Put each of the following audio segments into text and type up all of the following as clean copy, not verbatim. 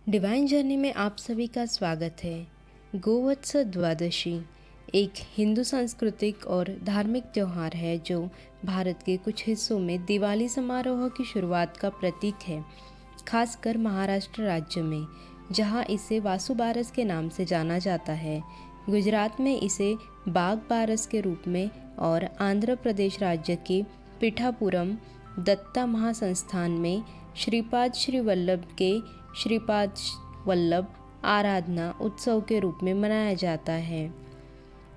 Divine journey में आप सभी का स्वागत है। गोवत्स द्वादशी एक हिंदू सांस्कृतिक और धार्मिक त्यौहार है जो भारत के कुछ हिस्सों में दिवाली समारोह की शुरुआत का प्रतीक है, खासकर महाराष्ट्र राज्य में, जहां इसे वासु बारस के नाम से जाना जाता है। गुजरात में इसे बाघ बारस के रूप में और आंध्र प्रदेश राज्य के पिठापुरम दत्ता महासंस्थान में श्रीपाद श्री वल्लभ के श्रीपाद वल्लभ आराधना उत्सव के रूप में मनाया जाता है।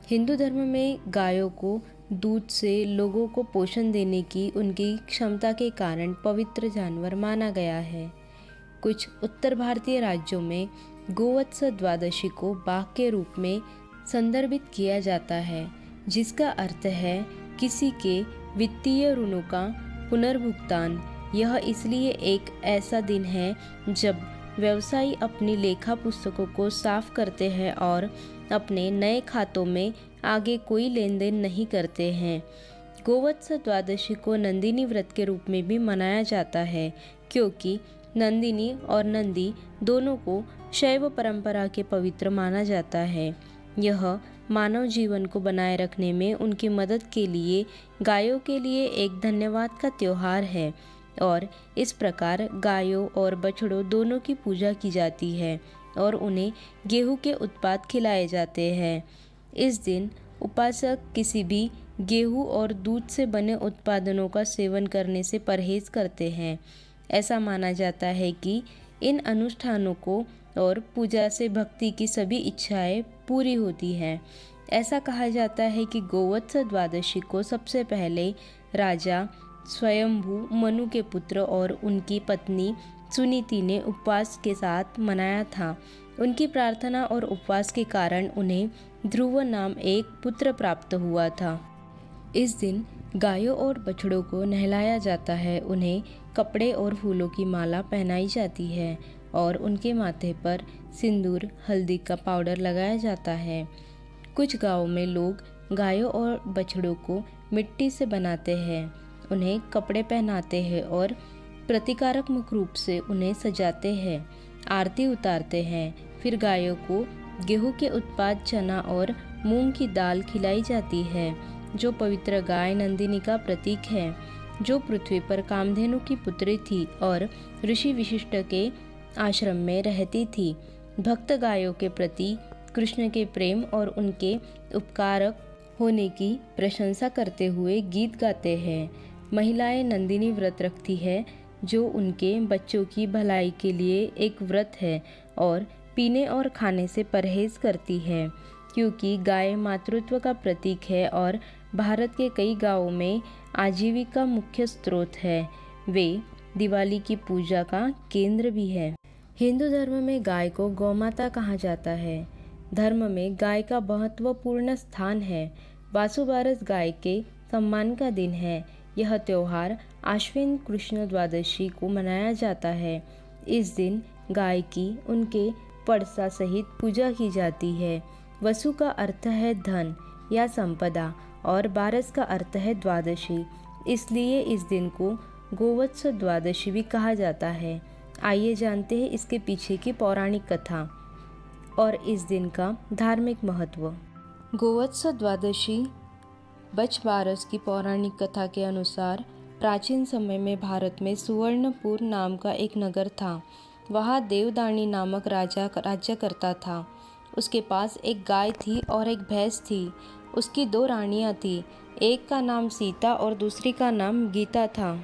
हिंदू धर्म में गायों को दूध से लोगों को पोषण देने की उनकी क्षमता के कारण पवित्र जानवर माना गया है। कुछ उत्तर भारतीय राज्यों में गोवत्स द्वादशी को बाघ के रूप में संदर्भित किया जाता है, जिसका अर्थ है किसी के वित्तीय ऋणों का पुनर्भुगतान। यह इसलिए एक ऐसा दिन है जब व्यवसायी अपनी लेखा पुस्तकों को साफ करते हैं और अपने नए खातों में आगे कोई लेन देन नहीं करते हैं। गोवत्स द्वादशी को नंदिनी व्रत के रूप में भी मनाया जाता है, क्योंकि नंदिनी और नंदी दोनों को शैव परंपरा के पवित्र माना जाता है। यह मानव जीवन को बनाए रखने में उनकी मदद के लिए गायों के लिए एक धन्यवाद का त्योहार है और इस प्रकार गायों और बछड़ों दोनों की पूजा की जाती है और उन्हें गेहूं के उत्पाद खिलाए जाते हैं। इस दिन उपासक किसी भी गेहूं और दूध से बने उत्पादनों का सेवन करने से परहेज करते हैं। ऐसा माना जाता है कि इन अनुष्ठानों को और पूजा से भक्ति की सभी इच्छाएं पूरी होती हैं। ऐसा कहा जाता है कि गोवत्स द्वादशी को सबसे पहले राजा स्वयंभू मनु के पुत्र और उनकी पत्नी सुनीति ने उपवास के साथ मनाया था। उनकी प्रार्थना और उपवास के कारण उन्हें ध्रुव नाम एक पुत्र प्राप्त हुआ था। इस दिन गायों और बछड़ों को नहलाया जाता है, उन्हें कपड़े और फूलों की माला पहनाई जाती है और उनके माथे पर सिंदूर हल्दी का पाउडर लगाया जाता है। कुछ गांवों में लोग गायों और बछड़ों को मिट्टी से बनाते हैं, उन्हें कपड़े पहनाते हैं और प्रतीकात्मक रूप से उन्हें सजाते हैं, आरती उतारते हैं। फिर गायों को गेहूं के उत्पाद चना और मूंग की दाल खिलाई जाती है, जो पवित्र गाय नंदिनी का प्रतीक है, जो पृथ्वी पर कामधेनु की पुत्री थी और ऋषि वशिष्ठ के आश्रम में रहती थी। भक्त गायों के प्रति कृष्ण के प्रेम और उनके उपकारक होने की प्रशंसा करते हुए गीत गाते हैं। महिलाएं नंदिनी व्रत रखती है, जो उनके बच्चों की भलाई के लिए एक व्रत है और पीने और खाने से परहेज करती है, क्योंकि गाय मातृत्व का प्रतीक है और भारत के कई गांवों में आजीविका मुख्य स्रोत है। वे दिवाली की पूजा का केंद्र भी है। हिंदू धर्म में गाय को गौमाता कहा जाता है। धर्म में गाय का महत्वपूर्ण स्थान है। वासु बारस गाय के सम्मान का दिन है। यह त्योहार आश्विन कृष्ण द्वादशी को मनाया जाता है। इस दिन गाय की उनके पड़सा सहित पूजा की जाती है। वसु का अर्थ है धन या संपदा और बारस का अर्थ है द्वादशी, इसलिए इस दिन को गोवत्स द्वादशी भी कहा जाता है। आइए जानते हैं इसके पीछे की पौराणिक कथा और इस दिन का धार्मिक महत्व। गोवत्स द्वादशी बच बारस की पौराणिक कथा के अनुसार प्राचीन समय में भारत में सुवर्णपुर नाम का एक नगर था। वहाँ देवदानी नामक राजा राज्य करता था। उसके पास एक गाय थी और एक भैंस थी। उसकी दो रानियाँ थीं, एक का नाम सीता और दूसरी का नाम गीता था।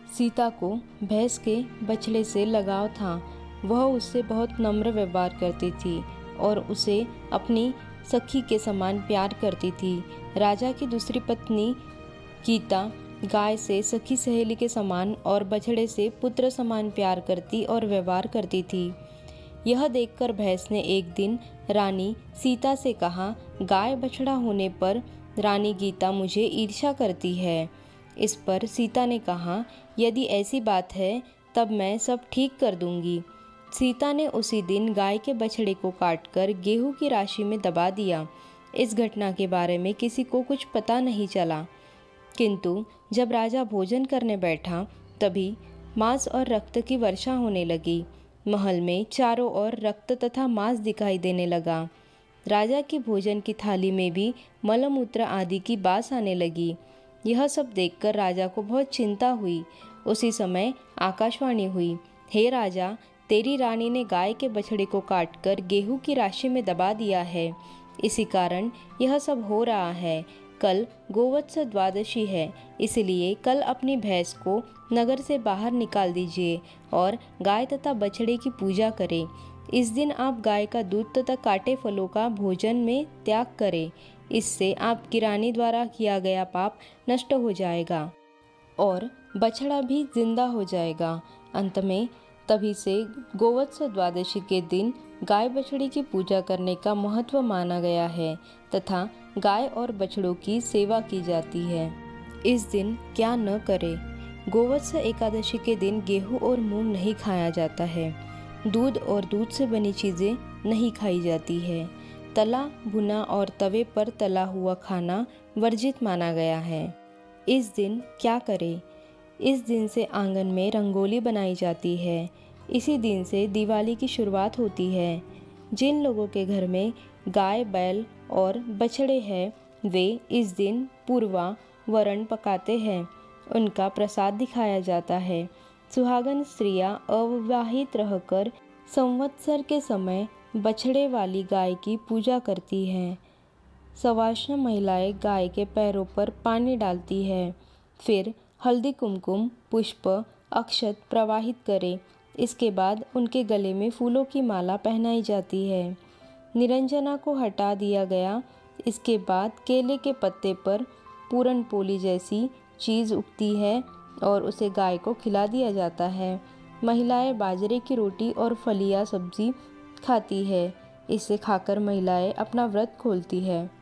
सीता को भैंस के बछड़े से लगाव था। वह उससे बहुत नम्र व्यवहार करती थी और उसे अपनी सखी के समान प्यार करती थी। राजा की दूसरी पत्नी गीता गाय से सखी सहेली के समान और बछड़े से पुत्र समान प्यार करती और व्यवहार करती थी। यह देखकर भैंस ने एक दिन रानी सीता से कहा, गाय बछड़ा होने पर रानी गीता मुझे ईर्ष्या करती है। इस पर सीता ने कहा, यदि ऐसी बात है तब मैं सब ठीक कर दूंगी। सीता ने उसी दिन गाय के बछड़े को काटकर गेहूं की राशि में दबा दिया। इस घटना के बारे में किसी को कुछ पता नहीं चला, किंतु जब राजा भोजन करने बैठा तभी मांस और रक्त की वर्षा होने लगी। महल में चारों ओर रक्त तथा मांस दिखाई देने लगा। राजा की भोजन की थाली में भी मलमूत्र आदि की बास आने लगी। यह सब देखकर राजा को बहुत चिंता हुई। उसी समय आकाशवाणी हुई, हे राजा, तेरी रानी ने गाय के बछड़े को काटकर गेहूं की राशि में दबा दिया है। इसी कारण यह सब हो रहा है। कल गोवत्स द्वादशी है, इसलिए कल अपनी भैंस को नगर से बाहर निकाल दीजिए और गाय तथा बछड़े की पूजा करें। इस दिन आप गाय का दूध तथा काटे फलों का भोजन में त्याग करें। इससे आपकी रानी द्वारा किया गया पाप नष्ट हो जाएगा और बछड़ा भी जिंदा हो जाएगा। अंत में तभी से गोवत्स द्वादशी के दिन गाय बछड़ी की पूजा करने का महत्व माना गया है तथा गाय और बछड़ों की सेवा की जाती है। इस दिन क्या न करें? गोवत्स एकादशी के दिन गेहूं और मूंग नहीं खाया जाता है। दूध और दूध से बनी चीज़ें नहीं खाई जाती है। तला भुना और तवे पर तला हुआ खाना वर्जित माना गया है। इस दिन क्या करें? इस दिन से आंगन में रंगोली बनाई जाती है। इसी दिन से दिवाली की शुरुआत होती है। जिन लोगों के घर में गाय, बैल और बछड़े हैं, वे इस दिन पूर्वा वरण पकाते हैं। उनका प्रसाद दिखाया जाता है। सुहागन स्त्रियां अविवाहित रहकर संवत्सर के समय बछड़े वाली गाय की पूजा करती हैं। सवाष्ण महिलाएं गाय के पैरों पर पानी डालती है, फिर हल्दी, कुमकुम, पुष्प, अक्षत प्रवाहित करें। इसके बाद उनके गले में फूलों की माला पहनाई जाती है। निरंजना को हटा दिया गया। इसके बाद केले के पत्ते पर पूरन पोली जैसी चीज़ उगती है और उसे गाय को खिला दिया जाता है। महिलाएं बाजरे की रोटी और फलिया सब्जी खाती है। इसे खाकर महिलाएं अपना व्रत खोलती है।